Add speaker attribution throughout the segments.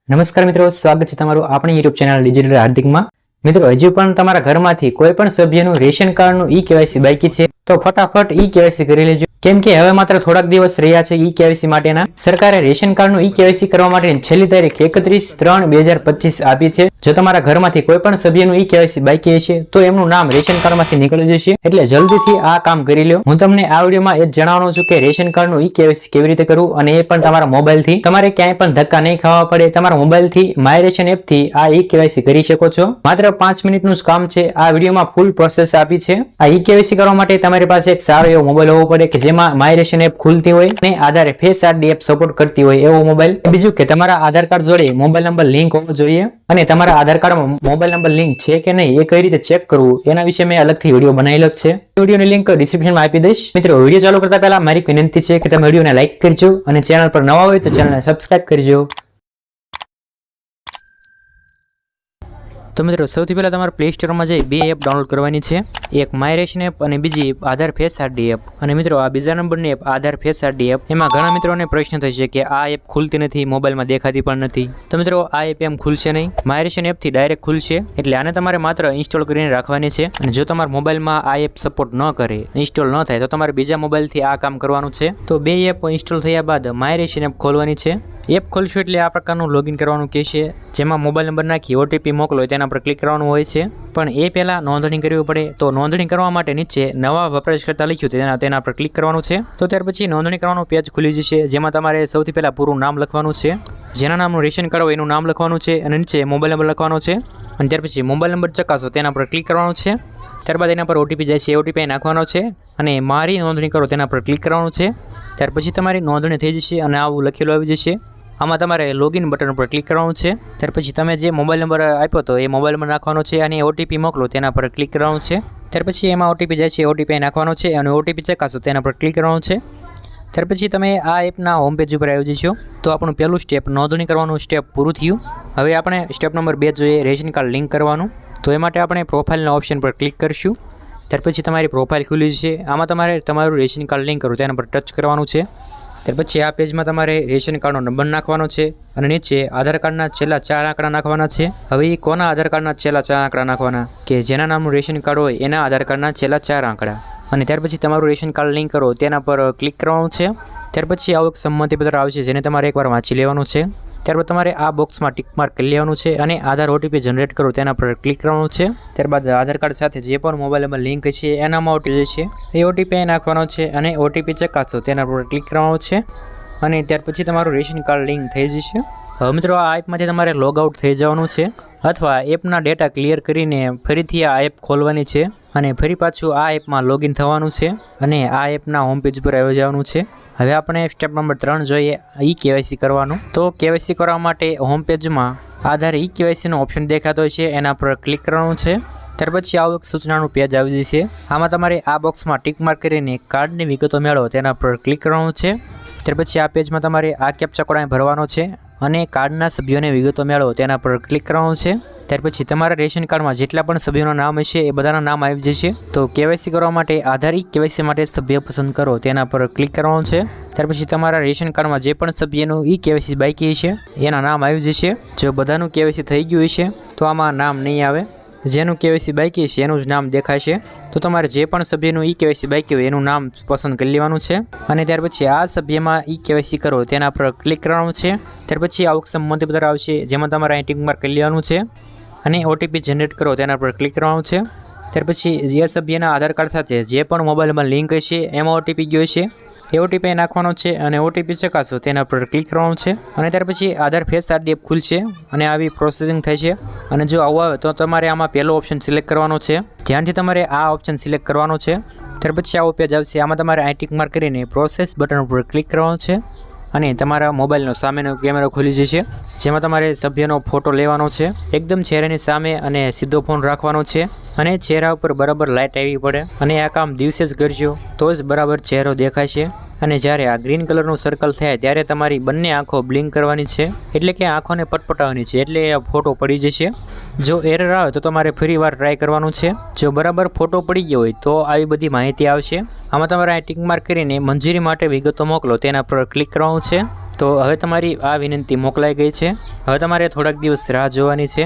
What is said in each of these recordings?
Speaker 1: નમસ્કાર મિત્રો, સ્વાગત છે તમારું આપણી YouTube ચેનલ ડિજિટલ હાર્દિકમાં। મિત્રો, હજુ પણ તમારા ઘરમાંથી કોઈ પણ સભ્યનું રેશન કાર્ડનું ઈ-કેવાયસી બાકી છે તો ફટાફટ ઈ-કેવાયસી કરી લેજો, કેમ કે હવે માત્ર થોડાક દિવસ રહ્યા છે ઈ-કેવાયસી માટેના। સરકારે રેશન કાર્ડનું ઈ-કેવાયસી કરવા માટેની છેલ્લી તારીખ 31/3/2025 આપી છે। જો તમારા ઘરમાંથી કોઈ પણ સભ્યનું ઈ-કેવાયસી બાકી હશે તો એમનું નામ રેશન કાર્ડમાંથી નીકળી જશે, એટલે જલ્દીથી આ કામ કરી લો। હું તમને આ વિડીયોમાં એ જ જણાવવાનો છું કે રેશન કાર્ડનું ઈ-કેવાયસી કેવી રીતે કરવું, અને એ પણ તમારા મોબાઈલથી। તમારે ક્યાંય પણ ધક્કા નહીં ખાવા પડે, તમારા મોબાઈલથી માય રેશન એપથી આ ઈ-કેવાયસી કરી શકો છો। માત્ર 5 મિનિટનું જ કામ છે। આ વિડીયોમાં ફૂલ પ્રોસેસ આપી છે। આ ઈ-કેવાયસી કરવા માટે તમારી પાસે એક સારો એવો મોબાઈલ હોવો પડે કે જેમાં માય રેશન એપ ખુલતી હોય અને આધારે ફેસ આઈડી એપ સપોર્ટ કરતી હોય એવો મોબાઈલ। બીજું કે તમારા આધાર કાર્ડ જોડે મોબાઈલ નંબર લિંક હોવો જોઈએ, અને તમારા આધાર કાર્ડમાં મોબાઈલ નંબર લિંક છે કે નહીં એ કઈ રીતે ચેક કરવું એના વિશે મેં અલગથી વિડીયો બનાવેલો છે। વિડીયોની લિંક ડિસ્ક્રિપ્શનમાં આપી દઈશ। મિત્રો, વિડીયો ચાલુ કરતા પહેલા મારી વિનંતી છે કે તમે વિડીયોને લાઈક કરજો અને ચેનલ પર નવા હોય તો ચેનલને સબસ્ક્રાઇબ કરજો। તો મિત્રો, સૌથી પહેલા તમારે પ્લે સ્ટોરમાં જઈ બે એપ ડાઉનલોડ કરવાની છે, એક માય રેશન એપ અને બીજી આધાર ફેસ આઈડી એપ। અને મિત્રો, આ બીજા નંબરની એપ આધાર ફેસ આઈડી એપ, એમાં ઘણા મિત્રોને પ્રશ્ન થશે કે આ એપ ખુલતી નથી, મોબાઈલમાં દેખાતી પણ નથી। તો મિત્રો, આ એપ એમ ખુલશે નહીં, માય રેશન એપથી ડાયરેક્ટ ખુલશે, એટલે આને તમારે માત્ર ઇન્સ્ટોલ કરીને રાખવાની છે। અને જો તમારા મોબાઈલમાં આ એપ સપોર્ટ ન કરે, ઇન્સ્ટોલ ન થાય, તો તમારે બીજા મોબાઈલથી આ કામ કરવાનું છે। તો બે એપ ઇન્સ્ટોલ થયા બાદ માય રેશન એપ ખોલવાની છે। એપ ખોલશો એટલે આ પ્રકારનું લોગિન કરવાનું કહેશે, જેમાં મોબાઈલ નંબર નાખી ઓટીપી મોકલો તેના પર ક્લિક કરવાનું હોય છે। પણ એ પહેલાં નોંધણી કરવી પડે, તો નોંધણી કરવા માટે નીચે નવા વપરાશકર્તા લખ્યું તેના પર ક્લિક કરવાનું છે। તો ત્યાર પછી નોંધણી કરવાનું પેજ ખુલી જશે, જેમાં તમારે સૌથી પહેલાં પૂરું નામ લખવાનું છે, જેના નામનું રેશન કાર્ડ હોય એનું નામ લખવાનું છે, અને નીચે મોબાઈલ નંબર લખવાનો છે, અને ત્યાર પછી મોબાઈલ નંબર ચકાસો તેના પર ક્લિક કરવાનું છે। ત્યારબાદ એના પર ઓટીપી જાય છે, ઓટીપી નાખવાનો છે, અને મારી નોંધણી કરો તેના પર ક્લિક કરવાનું છે। ત્યાર પછી તમારી નોંધણી થઈ જશે અને આવું લખેલું આવી જશે। આમાં તમારે લોગિન બટન પર ક્લિક કરવાનું છે। ત્યાર પછી તમે જે મોબાઈલ નંબર આપ્યો તો એ મોબાઈલ નંબર નાખવાનો છે, અને ઓટીપી મોકલો તેના પર ક્લિક કરવાનું છે। ત્યાર પછી એમાં ઓટીપી જાય છે, ઓટીપી નાખવાનો છે, અને ઓટીપી ચકાસો તેના પર ક્લિક કરવાનું છે। ત્યાર પછી તમે આ એપના હોમ પેજ ઉપર આવી જશો, તો આપણું પહેલું સ્ટેપ નોંધણી કરવાનું સ્ટેપ પૂરું થયું। હવે આપણે સ્ટેપ નંબર 2 જોઈએ, રેશન કાર્ડ લિંક કરવાનું। તો એ માટે આપણે પ્રોફાઇલના ઓપ્શન પર ક્લિક કરીશું। ત્યાર પછી તમારી પ્રોફાઇલ ખુલી જશે, આમાં તમારે તમારું રેશન કાર્ડ લિંક કરવું તેના પર ટચ કરવાનું છે। ત્યાર પછી આ પેજમાં તમારે રેશન કાર્ડનો નંબર નાખવાનો છે, અને નીચે આધાર કાર્ડના છેલ્લા 4 આંકડા નાખવાના છે। હવે એ કોના આધાર કાર્ડના છેલ્લા 4 આંકડા નાખવાના, કે જેના નામનું રેશન કાર્ડ હોય એના આધાર કાર્ડના છેલ્લા 4 આંકડા। અને ત્યાર પછી તમારું રેશન કાર્ડ લિંક કરો તેના પર ક્લિક કરવાનું છે। ત્યાર પછી આવું એક સંમતિપત્ર આવશે, જેને તમારે એકવાર વાંચી લેવાનું છે। ત્યારબાદ તમારે આ બોક્સમાં ટિક માર્ક કરી લેવાનું છે, અને આધાર ઓટીપી જનરેટ કરો તેના પર ક્લિક કરવાનું છે। ત્યારબાદ આધાર કાર્ડ સાથે જે પણ મોબાઈલ નંબર લિંક છે એનામાં ઓટીપી છે, એ ઓટીપી નાખવાનો છે, અને ઓટીપી ચકાસો તેના પર ક્લિક કરવાનું છે, અને ત્યાર પછી તમારું રેશન કાર્ડ લિંક થઈ જશે। હવે મિત્રો, આ એપમાંથી તમારે લોગ આઉટ થઈ જવાનું છે, અથવા એપના ડેટા ક્લિયર કરીને ફરીથી આ એપ ખોલવાની છે, અને ફરી પાછું આ એપમાં લોગિન થવાનું છે, અને આ એપના હોમ પેજ પર આવી જવાનું છે। હવે આપણે સ્ટેપ નંબર 3 જોઈએ, ઈ-કેવાયસી કરવાનું। તો કેવાયસી કરવા માટે હોમ પેજમાં આધાર ઈ-કેવાયસીનો ઓપ્શન દેખાતો છે, એના પર ક્લિક કરવાનું છે। ત્યાર પછી આવું એક સૂચનાનું પેજ આવી જશે, આમાં તમારે આ બોક્સમાં ટિક માર્ક કરીને કાર્ડની વિગતો મેળવો તેના પર ક્લિક કરવાનું છે। ત્યાર પછી આ પેજમાં તમારે આ કેપ્ચા કોડ ભરવાનો છે, અને કાર્ડના સભ્યોને વિગતો મેળવો તેના પર ક્લિક કરવાનું છે। ત્યાર પછી તમારા રેશન કાર્ડમાં જેટલા પણ સભ્યોના નામ હશે એ બધાના નામ આવી જશે। તો કેવાયસી કરવા માટે આધાર ઈ-કેવાયસી માટે સભ્ય પસંદ કરો તેના પર ક્લિક કરવાનું છે। ત્યાર પછી તમારા રેશન કાર્ડમાં જે પણ સભ્યનું ઈ-કેવાયસી બાકી હશે એના નામ આવી જશે। જો બધાનું કેવાયસી થઈ ગયું હશે તો આમાં નામ નહીં આવે, જેનું કેવાયસી બાકી છે એનું જ નામ દેખાશે। તો તમારે જે પણ સભ્યનું ઈ-કેવાયસી બાકી હોય એનું નામ પસંદ કરી લેવાનું છે, અને ત્યાર પછી આ સભ્યમાં ઈ-કેવાયસી કરો તેના પર ક્લિક કરવાનું છે। ત્યાર પછી આવું સંમતિપત્ર આવશે, જેમાં તમારે અહીં ટિક માર્ક કરી લેવાનું છે, અને ઓટીપી જનરેટ કરો તેના પર ક્લિક કરવાનું છે। ત્યાર પછી જે સભ્યના આધાર કાર્ડ સાથે જે પણ મોબાઈલમાં લિંક હશે એમાં ઓટીપી ગયો છે, એ ઓટીપી નાખવાનો છે, અને ઓટીપી ચકાસો તેના પર ક્લિક કરવાનું છે, અને ત્યાર પછી આધાર ફેસ આઈડી એપ ખુલશે, અને આવી પ્રોસેસિંગ થશે। અને જો આવું આવે તો તમારે આમાં પહેલો ઓપ્શન સિલેક્ટ કરવાનો છે, ધ્યાનથી તમારે આ ઓપ્શન સિલેક્ટ કરવાનો છે। ત્યાર પછી આવો પેજ આવશે, આમાં તમારે આ ટિક માર્ક કરીને પ્રોસેસ બટન પર ક્લિક કરવાનું છે, અને તમારા મોબાઈલનો સામેનો કેમેરો ખુલી જશે, જેમાં તમારે સભ્યનો ફોટો લેવાનો છે, એકદમ ચહેરાની સામે, અને સીધો ફોન રાખવાનો છે, અને ચહેરા ઉપર બરાબર લાઇટ આવી પડે, અને આ કામ દિવસે જ કરજો તો જ બરાબર ચહેરો દેખાશે। અને જ્યારે આ ગ્રીન કલરનું સર્કલ થાય ત્યારે તમારી બંને આંખો બ્લિંક કરવાની છે, એટલે કે આંખોને પટપટાવવાની છે, એટલે આ ફોટો પડી જશે। જો એરર આવે તો તમારે ફરી વાર ટ્રાય કરવાનું છે। જો બરાબર ફોટો પડી ગયો હોય તો આવી બધી માહિતી આવશે। આમાં તમારે ટિક માર્ક કરીને મંજૂરી માટે વિગતો મોકલો તેના પર ક્લિક કરવાનું છે। તો તો હવે તમારી આ વિનંતી મોકલાઈ ગઈ છે। હવે તમારે થોડાક દિવસ રાહ જોવાની છે।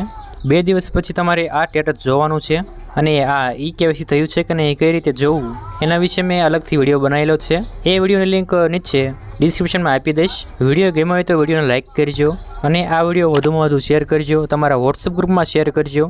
Speaker 1: 2 દિવસ પછી તમારે આ સ્ટેટસ જોવાનું છે અને આ KYC થયું છે કે નહીં, કઈ રીતે જોવું એના વિશે મેં અલગથી વિડીયો બનાવેલો છે। એ વિડીયોની લિંક નીચે ડિસ્ક્રિપ્શનમાં આપી દઈશ। વિડીયો ગમ્યો હોય તો વિડીયોને લાઇક કરજો અને આ વિડીયો વધુમાં વધુ શેર કરજો, તમારા વોટ્સએપ ગ્રુપમાં શેર કરજો।